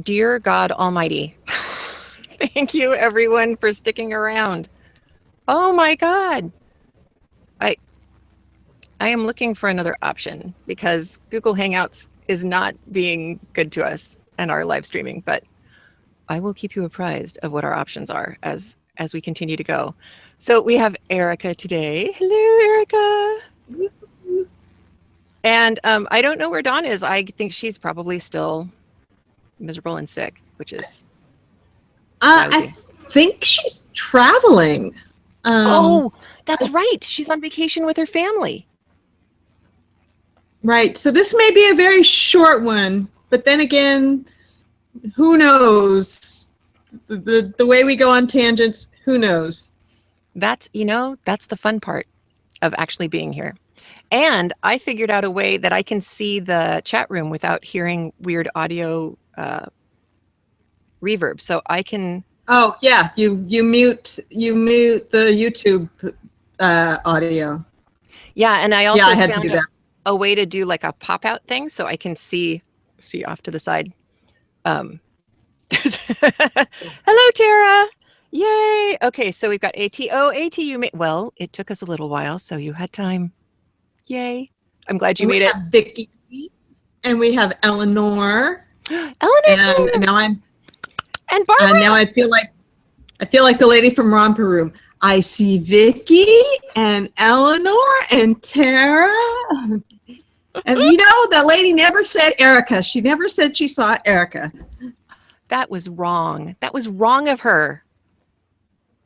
Dear God Almighty. Thank you everyone for sticking around. Oh my God. I am looking for another option because Google Hangouts is not being good to us and our live streaming, but I will keep you apprised of what our options are as we continue to go. So we have Erica today. Hello, Erica. And I don't know where Dawn is. I think she's probably still miserable and sick, which is I think she's traveling. Oh, that's right. She's on vacation with her family. Right. So this may be a very short one, but then again, who knows? The way we go on tangents, who knows? That's the fun part of actually being here. And I figured out a way that I can see the chat room without hearing weird audio reverb. So I can. Oh yeah, you mute the YouTube audio. Yeah, and I also had to do that. A way to do like a pop out thing so I can see off to the side. Hello, Tara. Yay. Okay, so we've got AT. Oh, AT, you made, well, it took us a little while, so you had time. Yay. I'm glad you made it. We have Vicky and we have Eleanor. Eleanor's here. And now and Barbara. Now I feel like the lady from Romper Room. I see Vicky and Eleanor and Tara. And that lady never said Erica. She never said she saw Erica. That was wrong. That was wrong of her.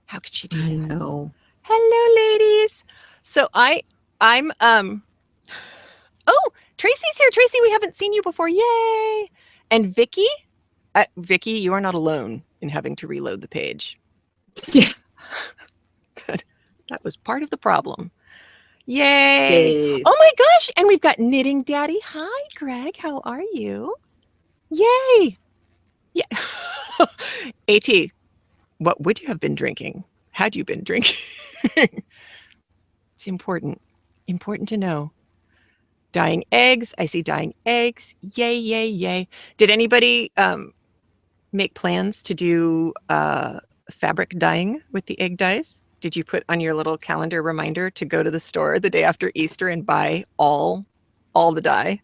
How could she do that? I know. Hello, ladies. So I'm oh, Tracy's here. Tracy, we haven't seen you before. Yay. And Vicky, Vicky, you are not alone in having to reload the page. Yeah. Good. That was part of the problem. Yay. Oh my gosh. And we've got Knitting Daddy. Hi, Greg. How are you? Yay. Yeah. AT, what would you have been drinking? Had you been drinking? It's important to know. Dyeing eggs. I see dyeing eggs. Yay, yay, yay. Did anybody make plans to do fabric dyeing with the egg dyes? Did you put on your little calendar reminder to go to the store the day after Easter and buy all the dye?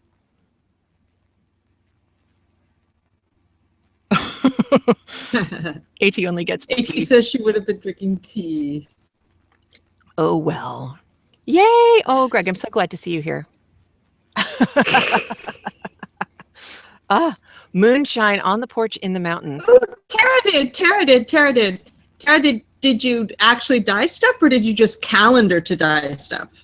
AT only gets AT says she would have been drinking tea. Oh, well. Yay. Oh, Greg, I'm so glad to see you here. Moonshine on the porch in the mountains. Oh, Tara did. Did you actually dye stuff or did you just calendar to dye stuff?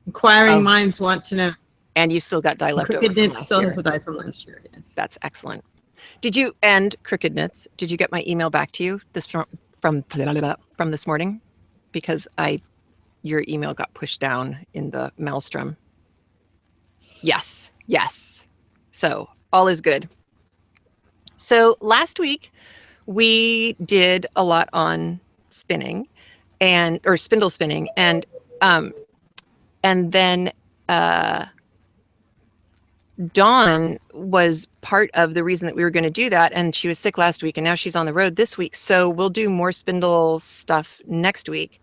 Inquiring minds want to know. And you still got dye left over. Crooked Knits still has a dye from last year. Yes. That's excellent. Did you, and Crooked Knits, did you get my email back to you from this morning? Because your email got pushed down in the maelstrom. Yes. So all is good. So last week we did a lot on spinning or spindle spinning and then Dawn was part of the reason that we were going to do that, and she was sick last week and now she's on the road this week, so we'll do more spindle stuff next week.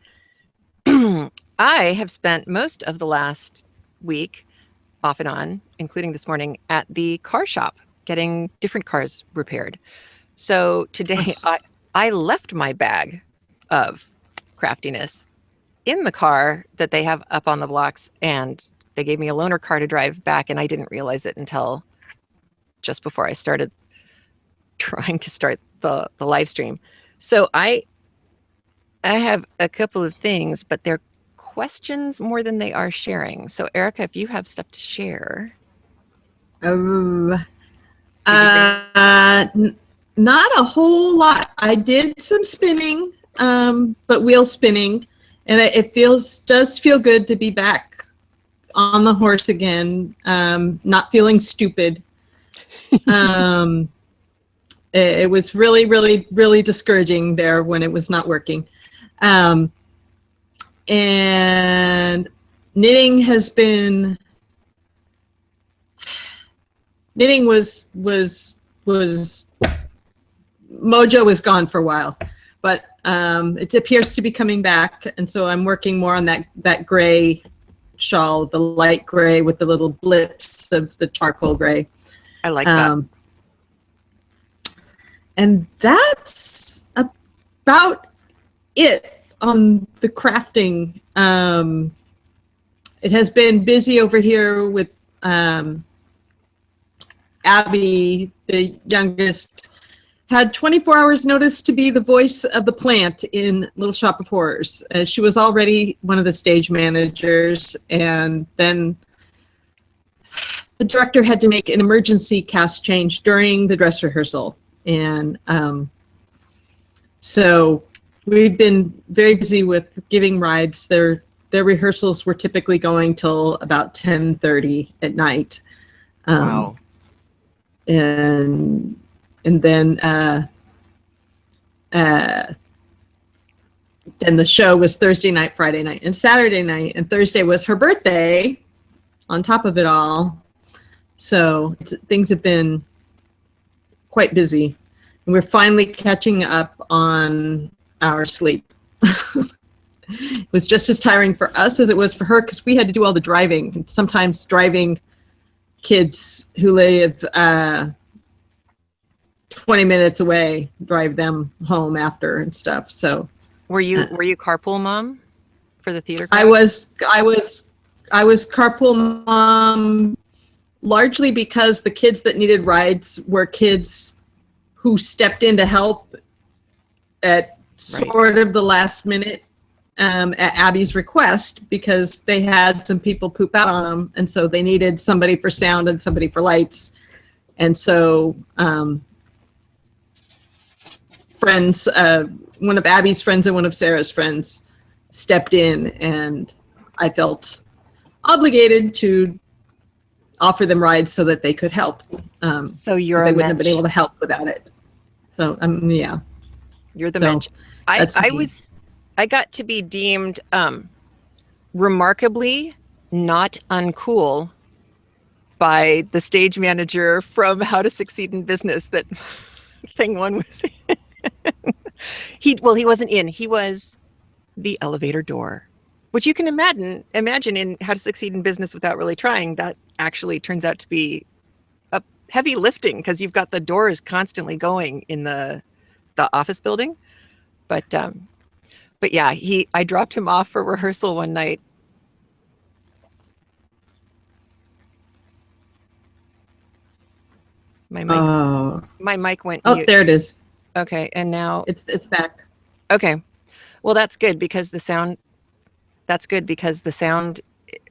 I have spent most of the last week off and on, including this morning, at the car shop getting different cars repaired. So today I left my bag of craftiness in the car that they have up on the blocks, and they gave me a loaner car to drive back, and I didn't realize it until just before I started trying to start the live stream. So I have a couple of things, but they're questions more than they are sharing. So Erica, if you have stuff to share. Not a whole lot. I did some spinning, but wheel spinning, and it does feel good to be back on the horse again, not feeling stupid. It was really, really, really discouraging there when it was not working. And knitting was mojo was gone for a while, but it appears to be coming back, and so I'm working more on that gray shawl, the light gray with the little blips of the charcoal gray. I like that. And that's about it on the crafting. It has been busy over here with Abby, the youngest, had 24 hours notice to be the voice of the plant in Little Shop of Horrors. She was already one of the stage managers, and then the director had to make an emergency cast change during the dress rehearsal. And so we've been very busy with giving rides. Their rehearsals were typically going till about 10:30 at night. Wow. And then the show was Thursday night, Friday night, and Saturday night, and Thursday was her birthday on top of it all. So things have been quite busy, and we're finally catching up on our sleep. It was just as tiring for us as it was for her, because we had to do all the driving. Sometimes driving kids who live 20 minutes away, drive them home after and stuff. So were you carpool mom for the theater crowd? I was carpool mom largely because the kids that needed rides were kids who stepped in to help at sort of the last minute at Abby's request, because they had some people poop out on them, and so they needed somebody for sound and somebody for lights. And so friends, one of Abby's friends and one of Sarah's friends stepped in, and I felt obligated to offer them rides so that they could help. So you're they a wouldn't have been mensch. able to help without it. So yeah. You're the So, mensch. I got to be deemed remarkably not uncool by the stage manager from How to Succeed in Business that thing one was in. He wasn't in. He was the elevator door, which you can imagine in How to Succeed in Business Without Really Trying. That actually turns out to be a heavy lifting, because you've got the doors constantly going in the office building. But yeah, I dropped him off for rehearsal one night. My mic went mute. There it is. Okay, and now It's back. okay. Well, that's good because the sound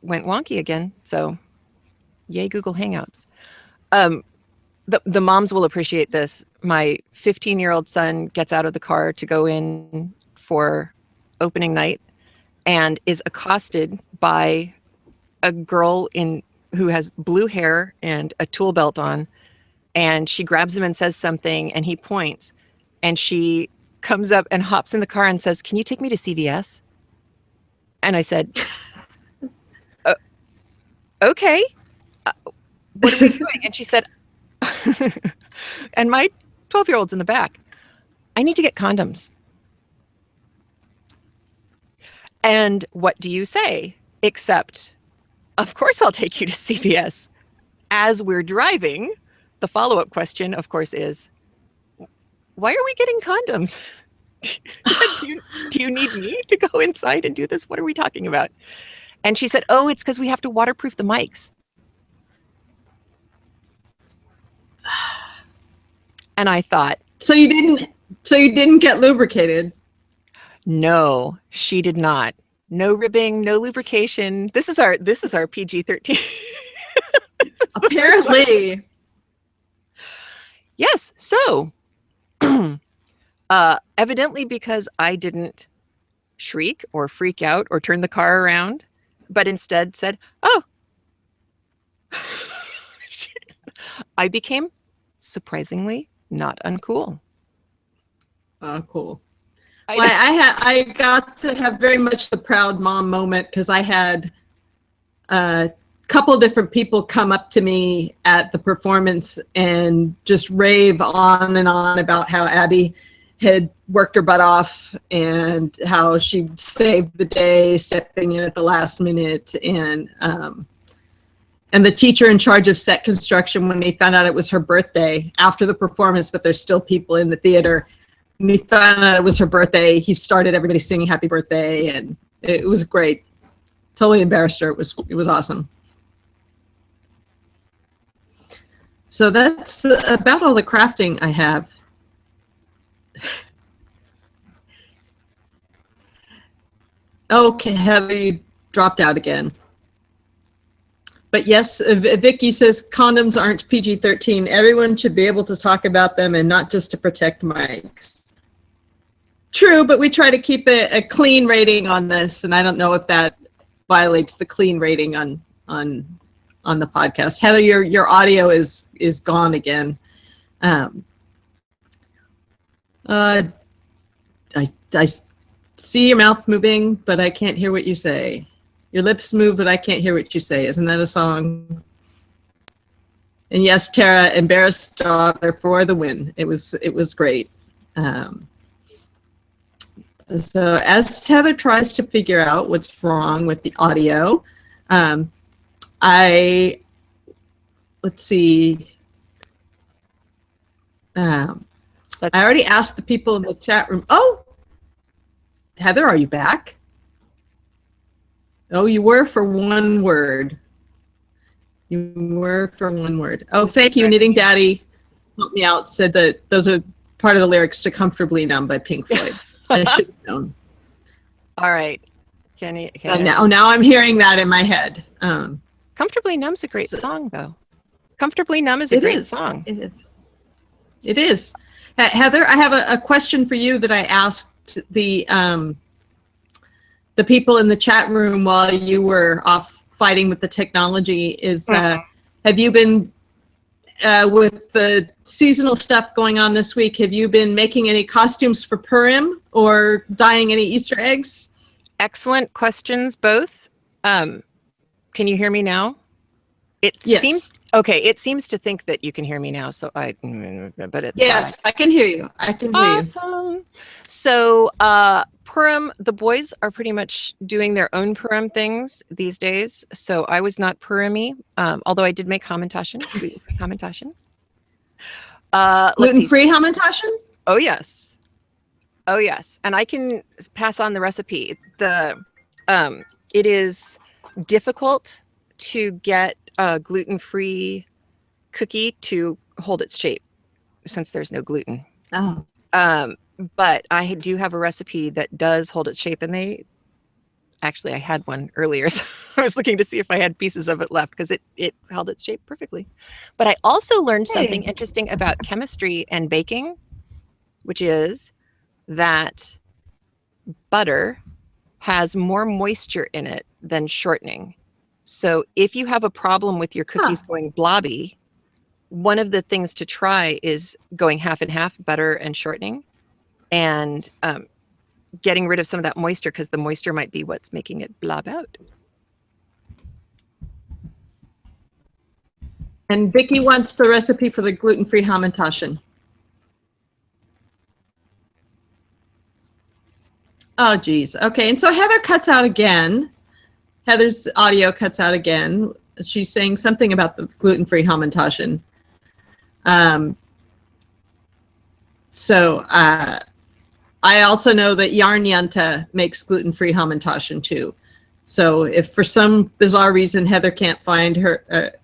went wonky again. So, yay Google Hangouts. The moms will appreciate this. My 15-year-old son gets out of the car to go in for opening night and is accosted by a girl who has blue hair and a tool belt on, and she grabs him and says something, and he points, and she comes up and hops in the car and says, "Can you take me to CVS?" And I said, "Okay, what are we doing?" And she said, and my 12-year-old's in the back, "I need to get condoms." And what do you say? Except, of course I'll take you to CVS. As we're driving, the follow-up question, of course, is, why are we getting condoms? do you need me to go inside and do this? What are we talking about? And she said, "Oh, it's because we have to waterproof the mics." And I thought, So you didn't get lubricated? no, she did not. No ribbing, no lubrication. This is our PG-13. Apparently. Yes. So, evidently because I didn't shriek or freak out or turn the car around, but instead said, "Oh," I became surprisingly not uncool. Oh, cool. I got to have very much the proud mom moment, because I had couple different people come up to me at the performance and just rave on and on about how Abby had worked her butt off and how she saved the day, stepping in at the last minute. And the teacher in charge of set construction, when he found out it was her birthday after the performance, but there's still people in the theater, when he found out it was her birthday, he started everybody singing happy birthday, and it was great. Totally embarrassed her. It was awesome. So that's about all the crafting I have. Okay, Heather, you dropped out again. But yes, Vicky says condoms aren't PG-13. Everyone should be able to talk about them and not just to protect mics. True, but we try to keep a clean rating on this, and I don't know if that violates the clean rating on the podcast. Heather, your audio is gone again. I see your mouth moving, but I can't hear what you say. Your lips move, but I can't hear what you say. Isn't that a song? And yes, Tara, embarrassed daughter for the win. It was let's So as Heather tries to figure out what's wrong with the audio, let's see. I already asked the people in the chat room. Oh, Heather, are you back? Oh, you were for one word. You were for one word. Oh, thank you. Knitting Daddy helped me out, said that those are part of the lyrics to Comfortably Numb by Pink Floyd. I should have known. All right. Now I'm hearing that in my head. Comfortably Numb's a great song, though. Comfortably Numb is a great song. It is. It is. Heather, I have a question for you that I asked the people in the chat room while you were off fighting with the technology. Is have you been with the seasonal stuff going on this week? Have you been making any costumes for Purim or dyeing any Easter eggs? Excellent questions, both. Can you hear me now? Yes. It seems to think that you can hear me now. So yes, I can hear you. I can hear you. So Purim, the boys are pretty much doing their own Purim things these days. So I was not Purim-y, although I did make Hamantaschen. Gluten-free Hamantaschen? Oh yes. Oh yes. And I can pass on the recipe. It is difficult to get a gluten-free cookie to hold its shape since there's no gluten. Oh. But I do have a recipe that does hold its shape, and I had one earlier, so I was looking to see if I had pieces of it left because it held its shape perfectly. But I also learned something interesting about chemistry and baking, which is that butter has more moisture in it than shortening. So if you have a problem with your cookies going blobby, one of the things to try is going half and half, butter and shortening, and getting rid of some of that moisture, because the moisture might be what's making it blob out. And Vicki wants the recipe for the gluten-free Hamantaschen. Oh, geez. Okay, and so Heather cuts out again. Heather's audio cuts out again. She's saying something about the gluten-free Hamantaschen. I also know that Yarn Yunta makes gluten-free Hamantaschen too. So if for some bizarre reason Heather can't find her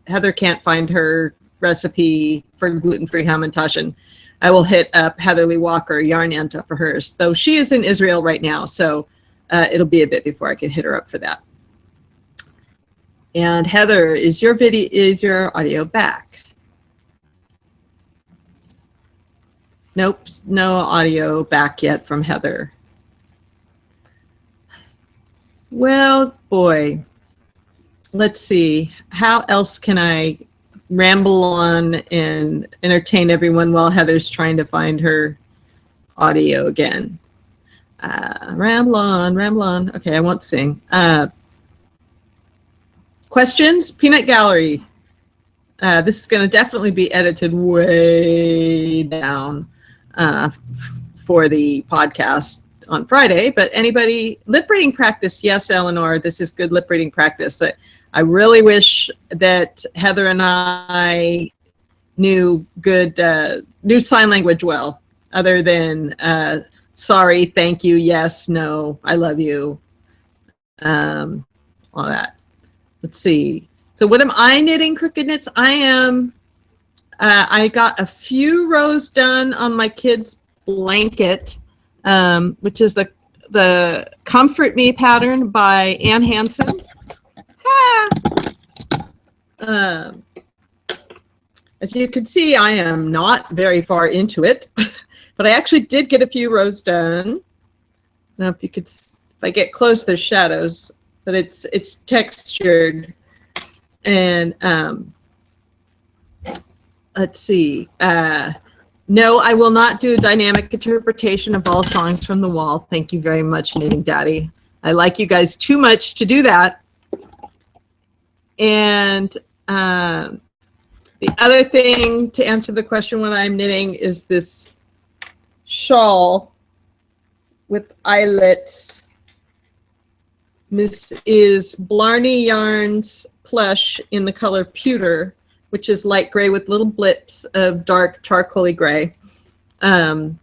recipe for gluten-free Hamantaschen, I will hit up Heatherly Walker, Yarn Yunta, for hers. Though she is in Israel right now, so it'll be a bit before I can hit her up for that. And Heather, is your audio back? Nope, no audio back yet from Heather. Well, boy, let's see. How else can I ramble on and entertain everyone while Heather's trying to find her audio again? Ramble on. Okay, I won't sing. Questions? Peanut Gallery. This is going to definitely be edited way down for the podcast on Friday. But anybody, lip reading practice? Yes, Eleanor, this is good lip reading practice. I really wish that Heather and I knew sign language well, other than sorry, thank you, yes, no, I love you, all that. Let's see. So what am I knitting, Crooked Knits? I got a few rows done on my kids' blanket, which is the Comfort Me pattern by Ann Hanson. As you can see, I am not very far into it, but I actually did get a few rows done. Now, if I get close, there's shadows, but it's textured. And let's see. No, I will not do a dynamic interpretation of all songs from the wall. Thank you very much, Knitting Daddy. I like you guys too much to do that. And the other thing to answer the question when I'm knitting is this shawl with eyelets. This is Blarney Yarns Plush in the color Pewter, which is light gray with little blips of dark charcoaly gray. And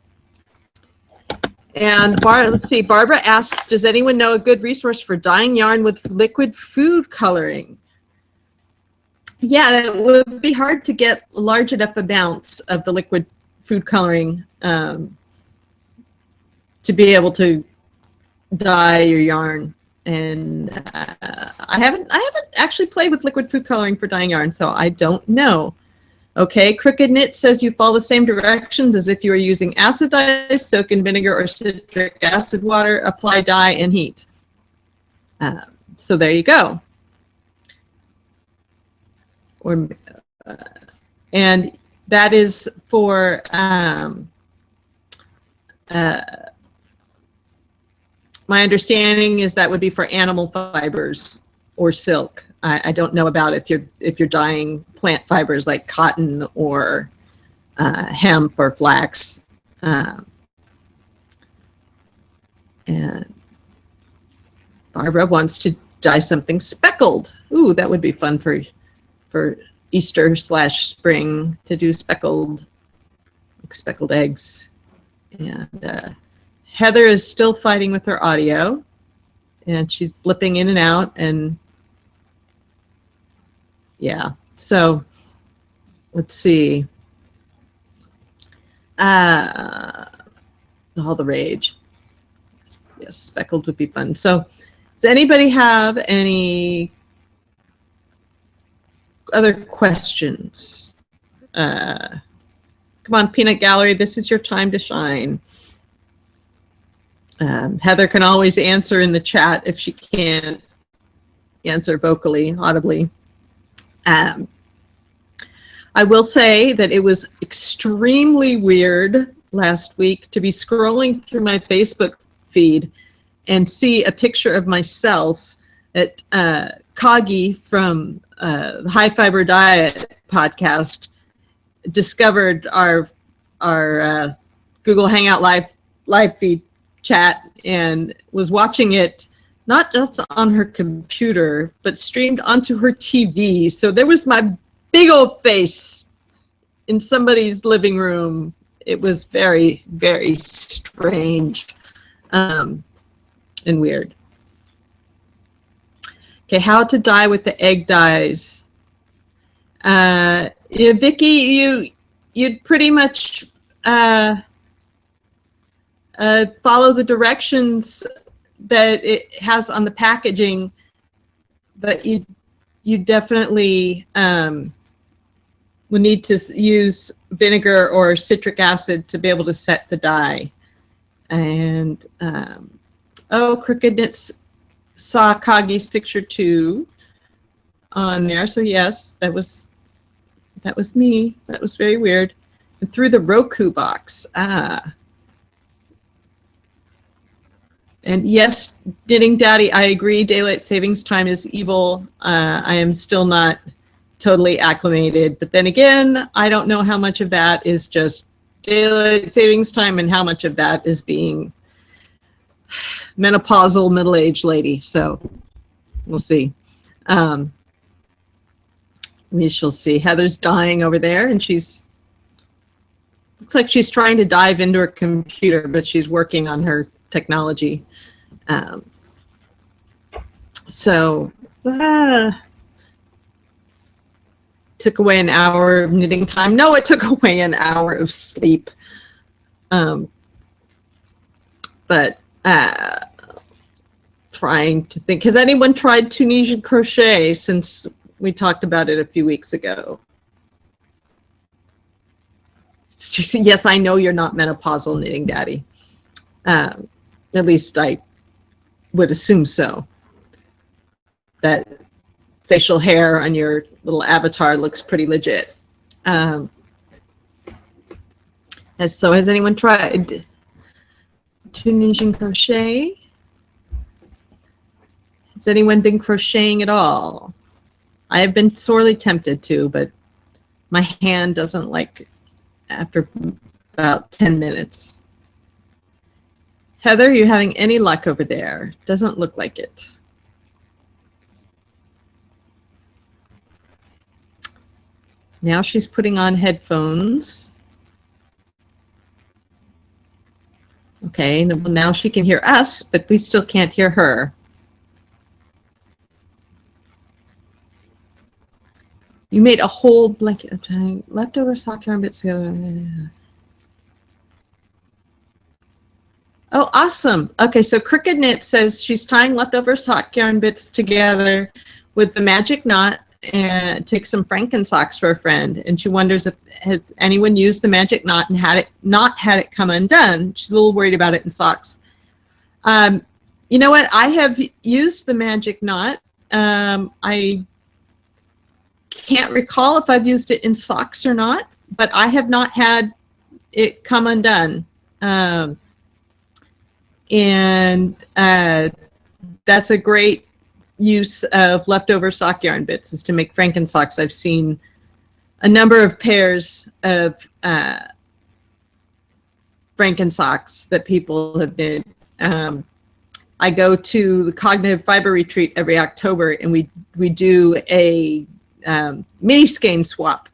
let's see, Barbara asks, does anyone know a good resource for dyeing yarn with liquid food coloring? Yeah, it would be hard to get large enough amounts of the liquid food coloring to be able to dye your yarn. And I haven't actually played with liquid food coloring for dyeing yarn, so I don't know. Okay, Crooked Knit says you follow the same directions as if you were using acid dyes, soak in vinegar or citric acid water, apply dye, and heat. So there you go. And that is for my understanding is that would be for animal fibers or silk. I don't know about if you're dyeing plant fibers like cotton or hemp or flax. And Barbara wants to dye something speckled. Ooh, that would be fun for Easter/spring to do speckled eggs. And Heather is still fighting with her audio, and she's blipping in and out, and yeah. So let's see. All the rage. Yes, speckled would be fun. So does anybody have any other questions? Come on, Peanut Gallery, this is your time to shine. Heather can always answer in the chat if she can't answer vocally, audibly. I will say that it was extremely weird last week to be scrolling through my Facebook feed and see a picture of myself at Kagi from the High Fiber Diet podcast discovered our Google Hangout live feed chat and was watching it not just on her computer but streamed onto her TV. So there was my big old face in somebody's living room. It was very, very strange and weird. Okay, how to dye with the egg dyes. Yeah, Vicki, you'd pretty much follow the directions that it has on the packaging, but you definitely would need to use vinegar or citric acid to be able to set the dye. And Crooked Knits saw Kagi's picture too on there. So yes, that was me. That was very weird. And through the Roku box. And yes, Knitting Daddy, I agree. Daylight savings time is evil. I am still not totally acclimated. But then again, I don't know how much of that is just daylight savings time and how much of that is being menopausal middle-aged lady. So we'll see. We shall see. Heather's dying over there, and looks like she's trying to dive into her computer, but she's working on her technology. Took away an hour of knitting time. No, it took away an hour of sleep. But trying to think, has anyone tried Tunisian crochet since we talked about it a few weeks ago? It's just, yes, I know you're not menopausal, Knitting Daddy. At least I would assume so. That facial hair on your little avatar looks pretty legit. So has anyone tried Tunisian crochet? Has anyone been crocheting at all? I have been sorely tempted to, but my hand doesn't like after about 10 minutes. Heather, are you having any luck over there? Doesn't look like it. Now she's putting on headphones. Okay, now she can hear us, but we still can't hear her. You made a whole blanket of leftover sock yarn bits together. Oh, awesome. Okay, so Cricket Knit says she's tying leftover sock yarn bits together with the magic knot and take some Franken socks for a friend. And she wonders if has anyone used the magic knot and not had it come undone. She's a little worried about it in socks. You know what? I have used the magic knot. I can't recall if I've used it in socks or not, but I have not had it come undone. And that's a great use of leftover sock yarn bits, is to make Franken socks. I've seen a number of pairs of Franken socks that people have knit. I go to the Cognitive Fiber Retreat every October, and we do a mini skein swap,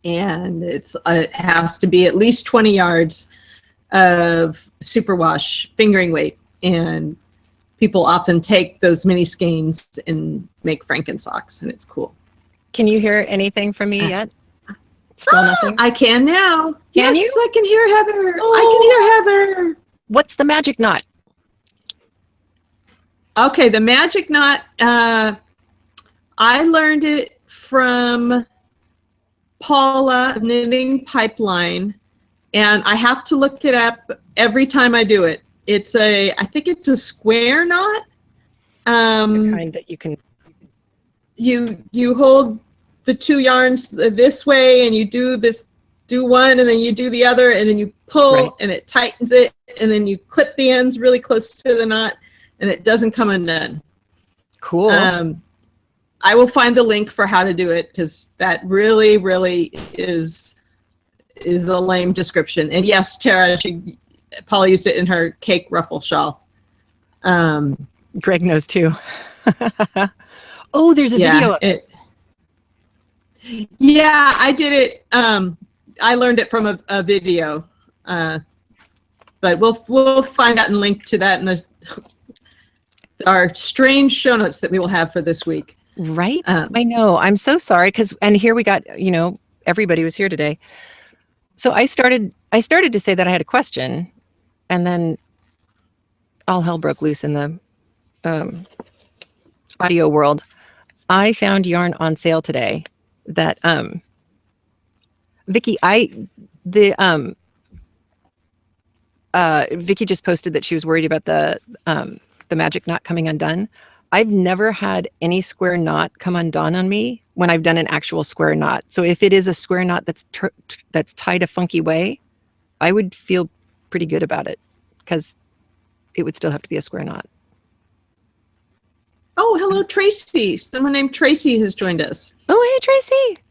and it has to be at least 20 yards of superwash fingering weight, and people often take those mini skeins and make Franken socks, and it's cool. Can you hear anything from me yet? Still nothing? I can now. Can yes, you? I can hear Heather. Oh. I can hear Heather. What's the magic knot? Okay, the magic knot, I learned it from Paula of Knitting Pipeline, and I have to look it up every time I do it. I think it's a square knot. The kind that you can. You hold the two yarns this way, and you do one, and then you do the other, and then you pull, right, and it tightens it, and then you clip the ends really close to the knot, and it doesn't come undone. Cool. I will find the link for how to do it, because that really, really is a lame description. And yes, Tara, Paula used it in her cake ruffle shawl. Greg knows too. Oh, there's a video. Yeah, I did it. I learned it from a video, but we'll find out and link to that in our strange show notes that we will have for this week. Right. I know. I'm so sorry, and here we got, everybody was here today. So I started to say that I had a question, and then all hell broke loose in the audio world. I found yarn on sale today that Vicky Vicky just posted that she was worried about the magic knot coming undone. I've never had any square knot come undone on me when I've done an actual square knot. So if it is a square knot that's tied a funky way, I would feel pretty good about it, because it would still have to be a square knot. Oh, hello, Tracy. Someone named Tracy has joined us. Oh, hey, Tracy.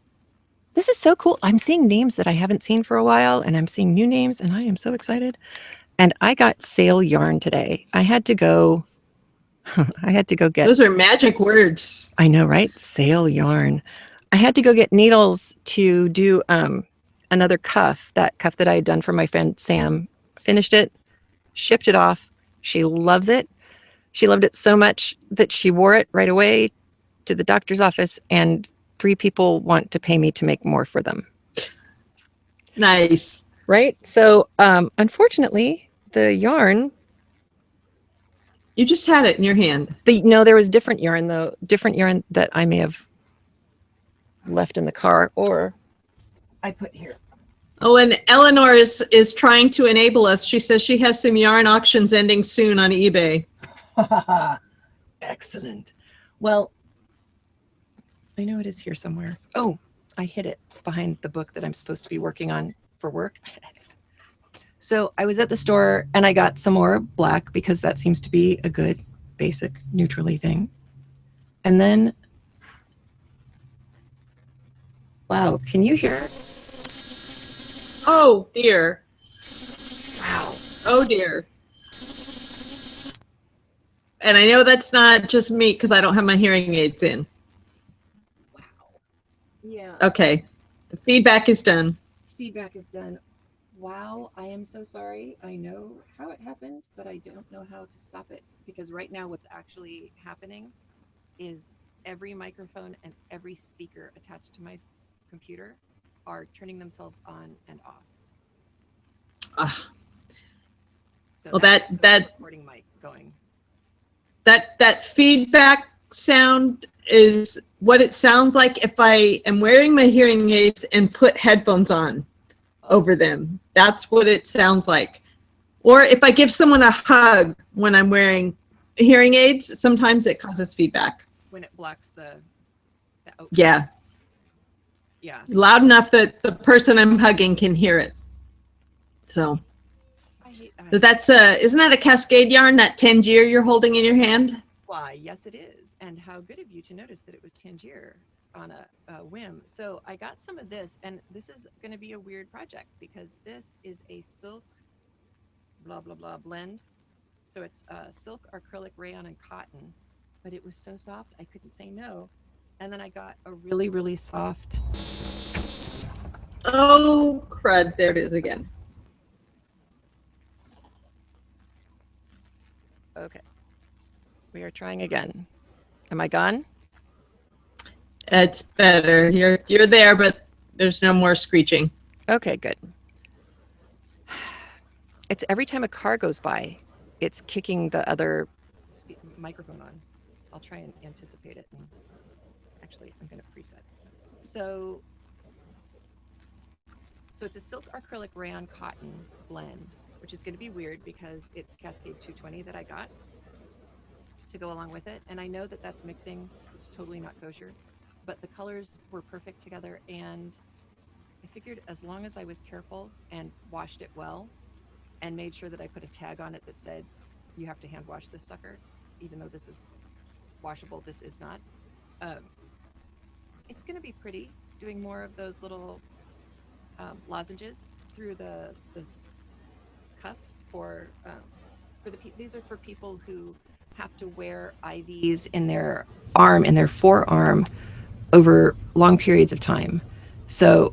This is so cool. I'm seeing names that I haven't seen for a while, and I'm seeing new names, and I am so excited. And I got sale yarn today. I had to go get... Those are magic words. I know, right? Sale yarn. I had to go get needles to do another cuff, that cuff that I had done for my friend Sam. Finished it, shipped it off. She loves it. She loved it so much that she wore it right away to the doctor's office, and 3 people want to pay me to make more for them. Nice. Right? So, unfortunately, the yarn... You just had it in your hand. No, there was different yarn, though. Different yarn that I may have left in the car, or I put here. Oh, and Eleanor is trying to enable us. She says she has some yarn auctions ending soon on eBay. Excellent. Well, I know it is here somewhere. Oh, I hid it behind the book that I'm supposed to be working on for work. So I was at the store and I got some more black because that seems to be a good basic neutrally thing. And then, wow, can you hear? Oh dear. Wow. Oh dear. And I know that's not just me because I don't have my hearing aids in. Wow. Yeah. Okay. The feedback is done. Feedback is done. Wow, I am so sorry. I know how it happened, but I don't know how to stop it, because right now what's actually happening is every microphone and every speaker attached to my computer are turning themselves on and off. So Well, that recording mic going. That feedback sound is what it sounds like if I am wearing my hearing aids and put headphones on over them. That's what it sounds like. Or if I give someone a hug when I'm wearing hearing aids, sometimes it causes feedback. When it blocks the yeah. Yeah. Loud enough that the person I'm hugging can hear it. So that's isn't that a Cascade yarn, that Tangier you're holding in your hand? Why, yes it is. And how good of you to notice that it was Tangier on a whim. So I got some of this, and this is going to be a weird project because this is a silk blah blah blah blend. So it's silk, acrylic, rayon, and cotton, but it was so soft I couldn't say no. And then I got a really, really soft... Oh crud, there it is again. Okay, we are trying again. Am I gone? It's better. You're there, but there's no more screeching. Okay, good. It's every time a car goes by, it's kicking the other microphone on. I'll try and anticipate it. And actually, I'm going to preset. So it's a silk acrylic rayon cotton blend, which is going to be weird because it's Cascade 220 that I got to go along with it. And I know that that's mixing. This is totally not kosher. But the colors were perfect together, and I figured as long as I was careful and washed it well and made sure that I put a tag on it that said, you have to hand wash this sucker, even though this is washable, this is not. It's going to be pretty, doing more of those little lozenges through this cuff for these are for people who have to wear IVs in their arm, in their forearm, over long periods of time. So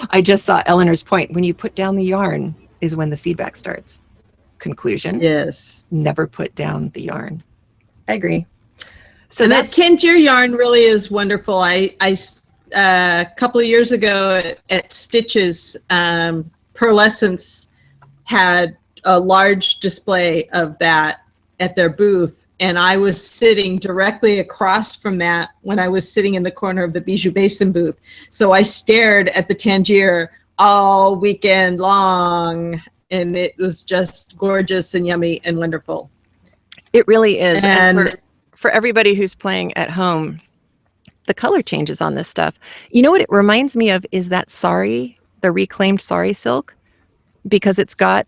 I just saw Eleanor's point. When you put down the yarn is when the feedback starts. Conclusion. Yes. Never put down the yarn. I agree. So that Tangier yarn really is wonderful. I a couple of years ago at Stitches, Pearlescence had a large display of that at their booth. And I was sitting directly across from that when I was sitting in the corner of the Bijou Basin booth. So I stared at the Tangier all weekend long, and it was just gorgeous and yummy and wonderful. It really is. And for everybody who's playing at home, the color changes on this stuff. You know what it reminds me of is that sari, the reclaimed sari silk, because it's got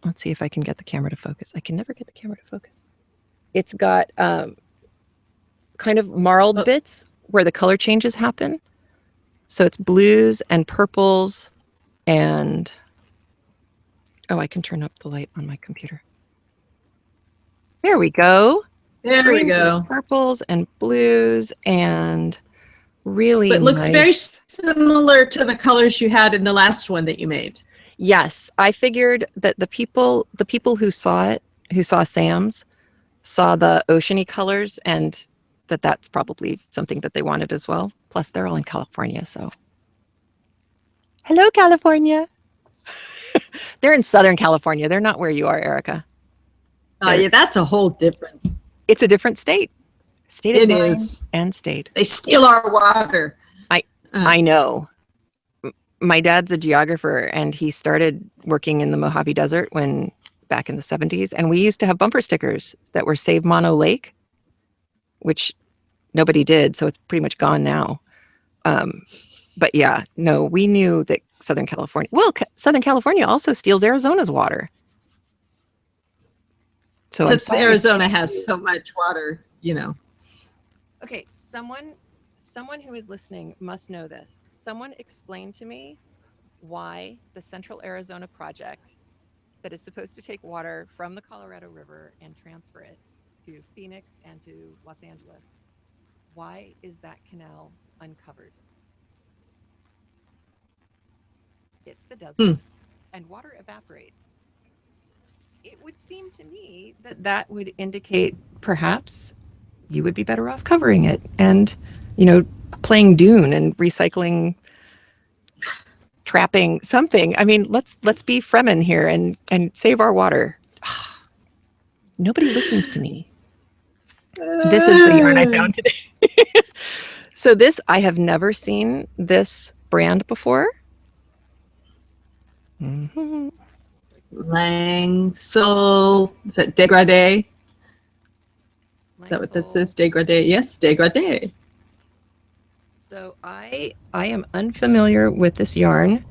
let's see if I can get the camera to focus. I can never get the camera to focus. It's got kind of marled bits where the color changes happen. So it's blues and purples and, oh, I can turn up the light on my computer. There we go. There we go. And purples and blues and really But it looks nice. very similar to the colors you had in the last one that you made. Yes, I figured that the people who saw it, who saw Sam's, saw the oceany colors, and that's probably something that they wanted as well. Plus, they're all in California, so. Hello, California. They're in Southern California. They're not where you are, Erica. Oh, yeah, that's a whole different. It's a different state. State of mind is. And state. They steal our water. I know. My dad's a geographer, and he started working in the Mojave Desert back in the 70s. And we used to have bumper stickers that were Save Mono Lake, which nobody did. So it's pretty much gone now. But yeah, no, we knew that Southern California, Southern California also steals Arizona's water. So because Arizona has so much water, you know. Okay, someone who is listening must know this. Someone explain to me why the Central Arizona project that is supposed to take water from the Colorado River and transfer it to Phoenix and to Los Angeles, why is that canal uncovered? It's the desert and water evaporates. It would seem to me that would indicate perhaps you would be better off covering it and, playing Dune and recycling, trapping something. I mean, let's be Fremen here and save our water. Nobody listens to me. This is the yarn I found today. So I have never seen this brand before. Mm-hmm. Sol, is that Degradé? Is that what that says? Degradé? Yes, Degradé. So I am unfamiliar with this yarn,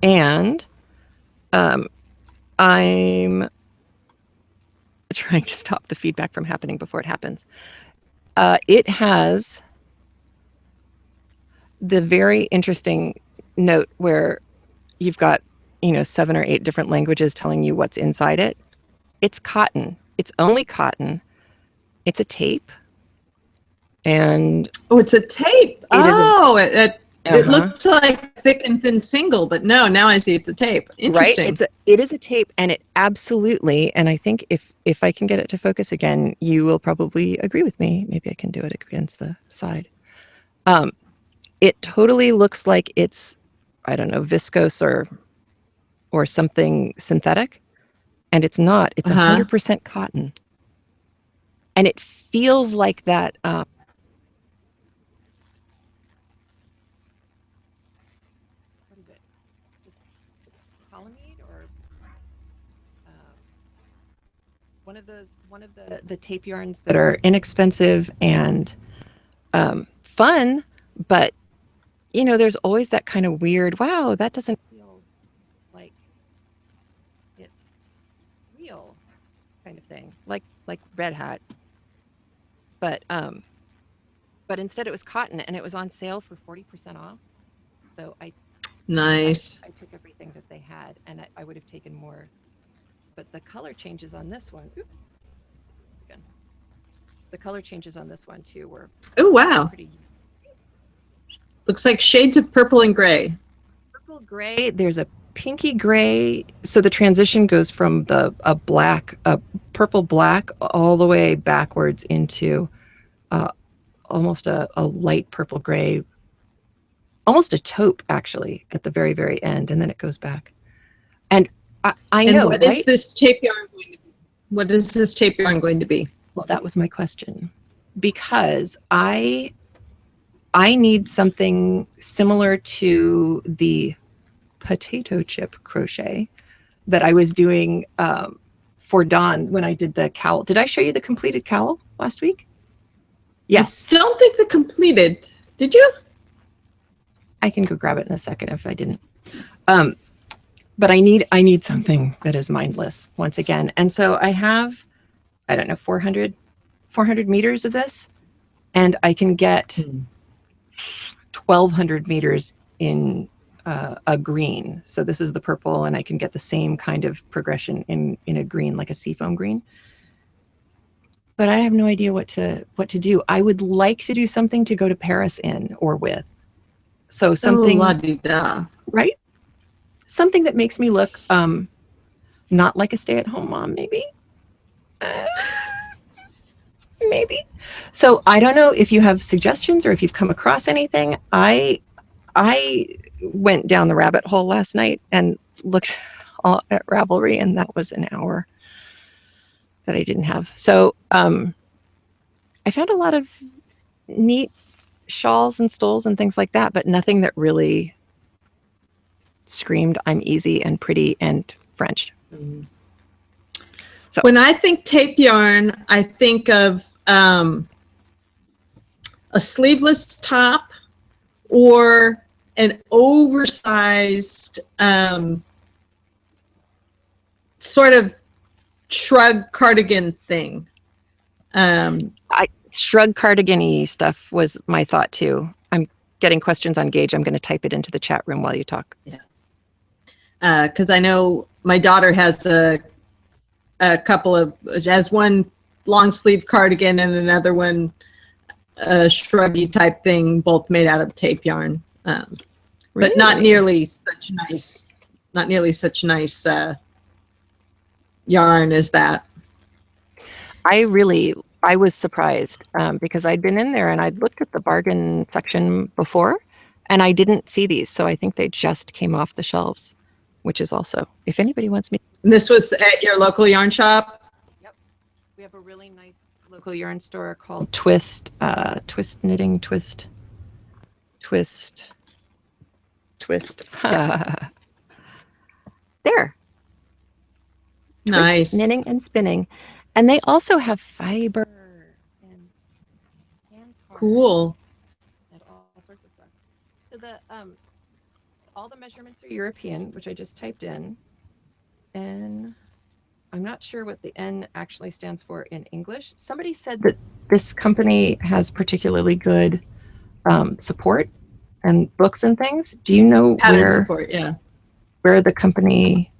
and I'm trying to stop the feedback from happening before it happens. It has the very interesting note where you've got 7 or 8 different languages telling you what's inside it. It's cotton. It's only cotton. It's a tape. And it's a tape. It looked like thick and thin single, but no, now I see it's a tape. Interesting. Right? It is a tape, and it absolutely, and I think if I can get it to focus again, you will probably agree with me. Maybe I can do it against the side. It totally looks like it's, I don't know, viscose or something synthetic, and it's not. It's 100% cotton, and it feels like that. What is it? Just polyamide or one of the tape yarns that are inexpensive and fun, but there's always that kind of weird. Wow, that doesn't feel like it's real kind of thing, like Red Hat, but instead it was cotton, and it was on sale for 40% off. So nice. I took everything that they had, and I would have taken more, but the color changes on this one. Oops, again. The color changes on this one too were pretty. Looks like shades of purple and gray. Purple gray. There's a pinky gray. So the transition goes from a purple black, all the way backwards into almost a light purple gray, almost a taupe actually at the very, very end, and then it goes back. And I know. What is this tape yarn going to be? What is this tape yarn going to be? Well, that was my question, because I need something similar to the potato chip crochet that I was doing for Dawn when I did the cowl. Did I show you the completed cowl last week? Yes. I don't think the completed. Did you? I can go grab it in a second if I didn't. but I need something that is mindless once again. And so I have, I don't know, 400 meters of this, and I can get 1,200 meters in a green. So this is the purple, and I can get the same kind of progression in a green, like a seafoam green. But I have no idea what to do. I would like to do something to go to Paris in or with. So something, right? Something that makes me look not like a stay-at-home mom, maybe. Maybe. So I don't know if you have suggestions or if you've come across anything. I went down the rabbit hole last night and looked at Ravelry, and that was an hour that I didn't have. So I found a lot of neat shawls and stoles and things like that, but nothing that really screamed I'm easy and pretty and French. So when I think tape yarn, I think of a sleeveless top or an oversized sort of shrug cardigan thing. Shrug cardigan-y stuff was my thought too. I'm getting questions on Gauge. I'm going to type it into the chat room while you talk. Yeah. Because I know my daughter has a couple of, has one long sleeve cardigan and another one a shruggy type thing, both made out of tape yarn. But not nearly such nice yarn as that. I was surprised because I'd been in there and I'd looked at the bargain section before and I didn't see these. So I think they just came off the shelves, which is also, if anybody wants me. And this was at your local yarn shop? Yep. We have a really nice local yarn store called Twist Knitting, Twist. There. Nice. Twist knitting and spinning. And they also have fiber and hand cards cool and all sorts of stuff. So the all the measurements are European, which I just typed in. And I'm not sure what the N actually stands for in English. Somebody said that this company has particularly good support and books and things. Do you know pattern support? Yeah. Where the company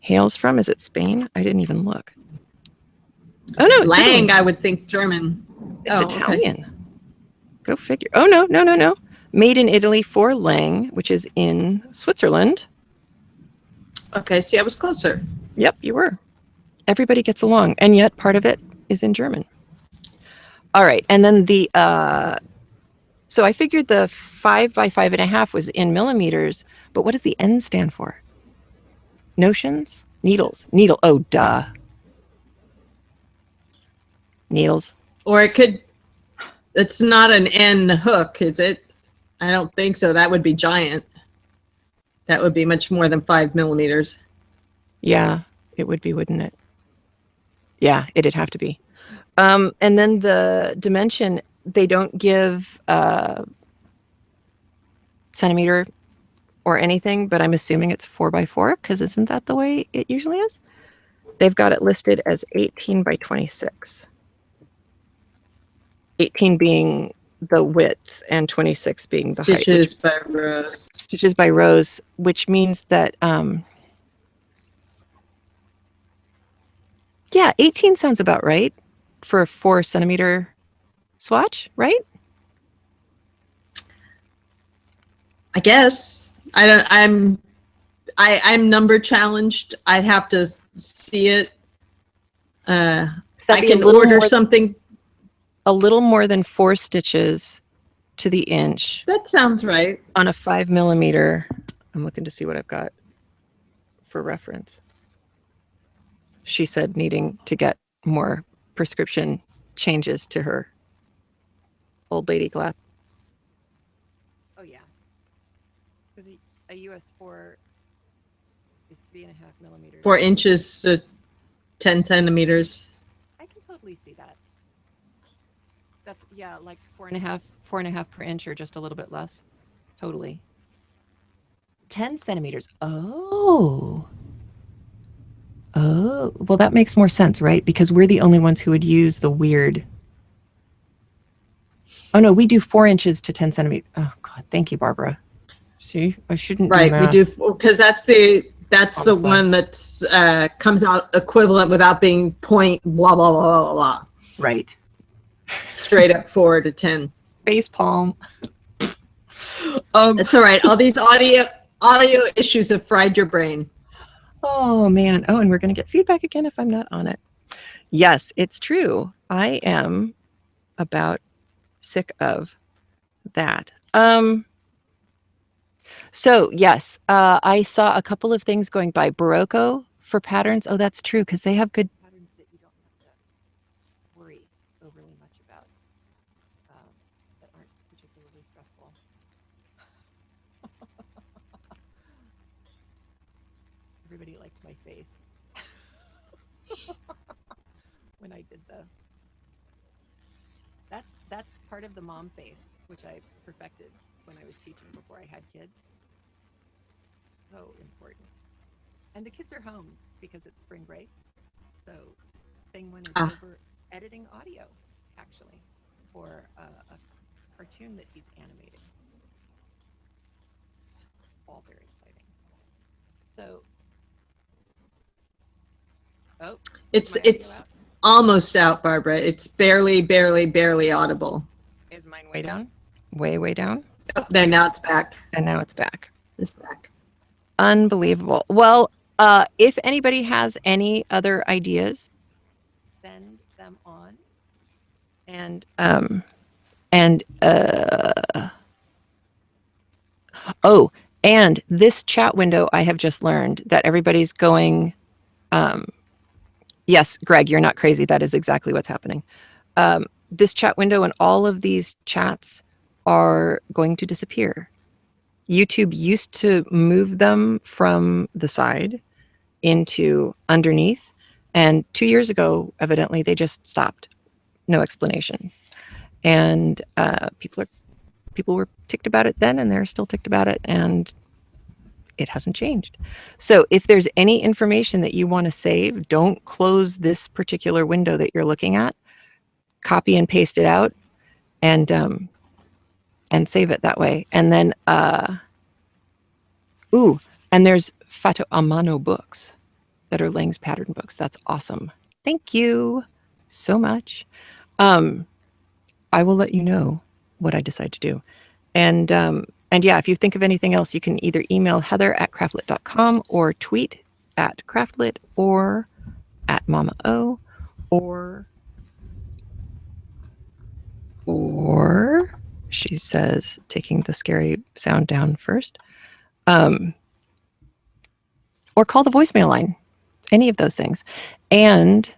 hails from? Is it Spain? I didn't even look. Oh no, Lang, I would think German. It's Italian. Okay. Go figure. Oh no. Made in Italy for Lang, which is in Switzerland. Okay, see, I was closer. Yep, you were. Everybody gets along, and yet part of it is in German. All right, and then the so I figured the 5 by 5.5 was in millimeters, but what does the N stand for? Notions? Needles. Needle. Oh, duh. Needles. Or it could, it's not an N hook, is it? I don't think so. That would be giant. That would be much more than 5 millimeters. Yeah, it would be, wouldn't it? Yeah, it'd have to be. And then the dimension, they don't give centimeter or anything, but I'm assuming it's 4 by 4 because isn't that the way it usually is? They've got it listed as 18 by 26. 18 being the width and 26 being the height. Stitches by rows. Stitches by rows, which means that, yeah, 18 sounds about right for a 4 centimeter swatch, right? I guess. I'm number challenged. I'd have to see it. I can order something. A little more than 4 stitches to the inch. That sounds right. On a 5 millimeter. I'm looking to see what I've got for reference. She said needing to get more prescription changes to her old lady glass. Oh yeah. Because a US 4 is 3.5 millimeters. 4 inches to 10 centimeters. I can totally see that. That's, yeah, like 4.5 per inch or just a little bit less. Totally. 10 centimeters. Oh, well, that makes more sense, right? Because we're the only ones who would use the weird. Oh no, we do 4 inches to 10 centimeters. Oh God, thank you, Barbara. See, I shouldn't do Right, math. we do, because that's the one that's comes out equivalent without being point blah blah blah blah blah. Right. Straight up 4 to 10. Face palm. It's all right. All these audio issues have fried your brain. Oh man. Oh, and we're gonna get feedback again if I'm not on it. Yes, it's true. I am about sick of that. So yes, I saw a couple of things going by. Barocco for patterns. Oh, that's true, because they have good patterns that you don't have to worry overly much about, that aren't particularly stressful. Everybody liked my face when I did that's part of the mom face, which I perfected when I was teaching before I had kids. So important. And the kids are home because it's spring break. So thing one is over editing audio, actually, for a cartoon that he's animating. It's all very exciting. So, It's almost out, Barbara. It's barely audible. Is mine way down? Way down? Oh, there, now it's back. And now it's back. It's back. Unbelievable. Well, if anybody has any other ideas, send them on. And this chat window, I have just learned that everybody's going, yes, Greg, you're not crazy. That is exactly what's happening. This chat window and all of these chats are going to disappear. YouTube used to move them from the side into underneath, and 2 years ago, evidently, they just stopped. No explanation. And people were ticked about it then, and they're still ticked about it, and it hasn't changed. So if there's any information that you want to save, don't close this particular window that you're looking at. Copy and paste it out, and save it that way. And then, and there's Fato Amano books that are Lang's pattern books. That's awesome. Thank you so much. I will let you know what I decide to do. And yeah, if you think of anything else, you can either email heather@craftlit.com or tweet at craftlit or at Mama O, or she says, taking the scary sound down first, or call the voicemail line, any of those things. And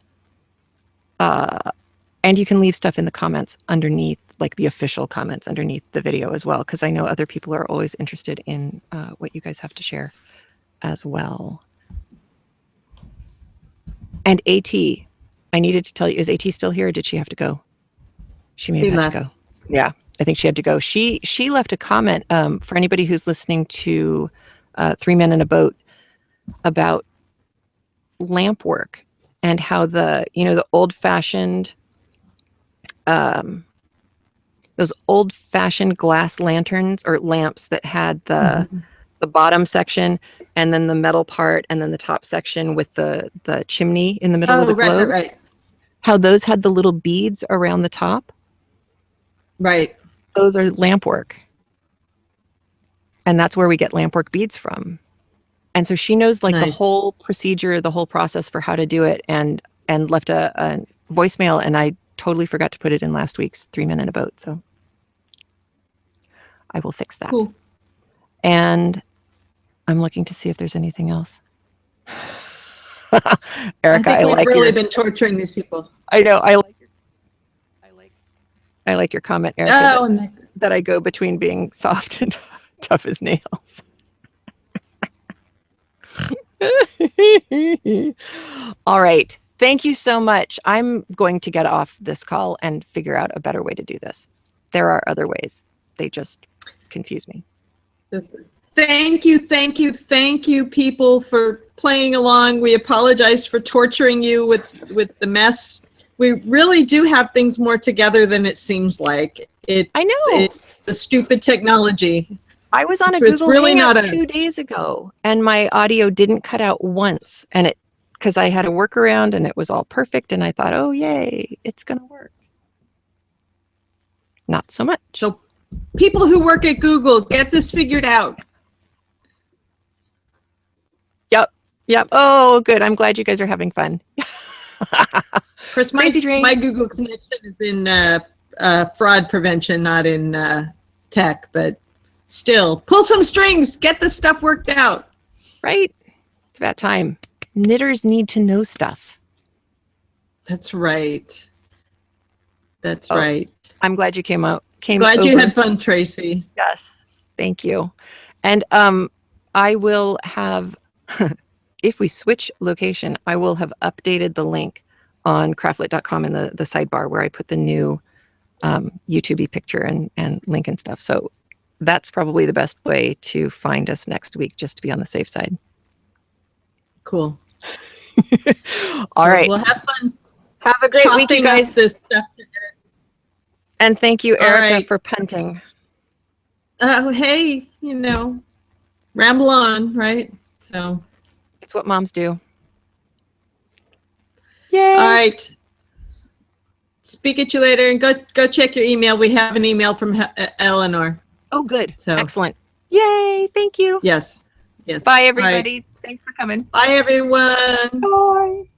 you can leave stuff in the comments underneath, like the official comments underneath the video as well, because I know other people are always interested in what you guys have to share as well. And AT, I needed to tell you, is AT still here, or did she have to go? She may have had to go. Yeah, I think she had to go. She left a comment for anybody who's listening to 3 Men in a Boat about lamp work and how the old-fashioned those old-fashioned glass lanterns or lamps that had the bottom section and then the metal part and then the top section with the chimney in the middle of the globe. Right. How those had the little beads around the top. Right. Those are lamp work. And that's where we get lamp work beads from. And so she knows like the whole procedure, the whole process for how to do it, and left a voicemail, and I totally forgot to put it in last week's 3 Men in a Boat. So I will fix that. Cool. And I'm looking to see if there's anything else. Erica, I like really been torturing these people. I know. I like your comment, Erica, that I go between being soft and tough as nails. All right. Thank you so much. I'm going to get off this call and figure out a better way to do this. There are other ways. They just confuse me. Thank you, people, for playing along. We apologize for torturing you with the mess. We really do have things more together than it seems like. I know. It's the stupid technology. I was on a Google Hangout 2 days ago, and my audio didn't cut out once, and because I had a workaround, and it was all perfect, and I thought, oh, yay, it's going to work. Not so much. So people who work at Google, get this figured out. Yep. Oh, good. I'm glad you guys are having fun. Of course, my Google connection is in fraud prevention, not in tech, but still, pull some strings, get this stuff worked out. Right? It's about time. Knitters need to know stuff. That's right. Right. I'm glad you came out. Glad you had fun, Tracy. Yes. Thank you. And I will have, if we switch location, I will have updated the link on craftlit.com in the sidebar where I put the new YouTube picture and link and stuff. So that's probably the best way to find us next week, just to be on the safe side. Cool. All right. We'll have fun. Have a great week, you guys. This stuff. And thank you, Erica, for punting. Hey, ramble on, right? So it's what moms do. Yay. All right. Speak at you later, and go check your email. We have an email from Eleanor. Oh, good. So excellent. Yay. Thank you. Yes. Bye, everybody. Right. Thanks for coming. Bye, everyone. Bye.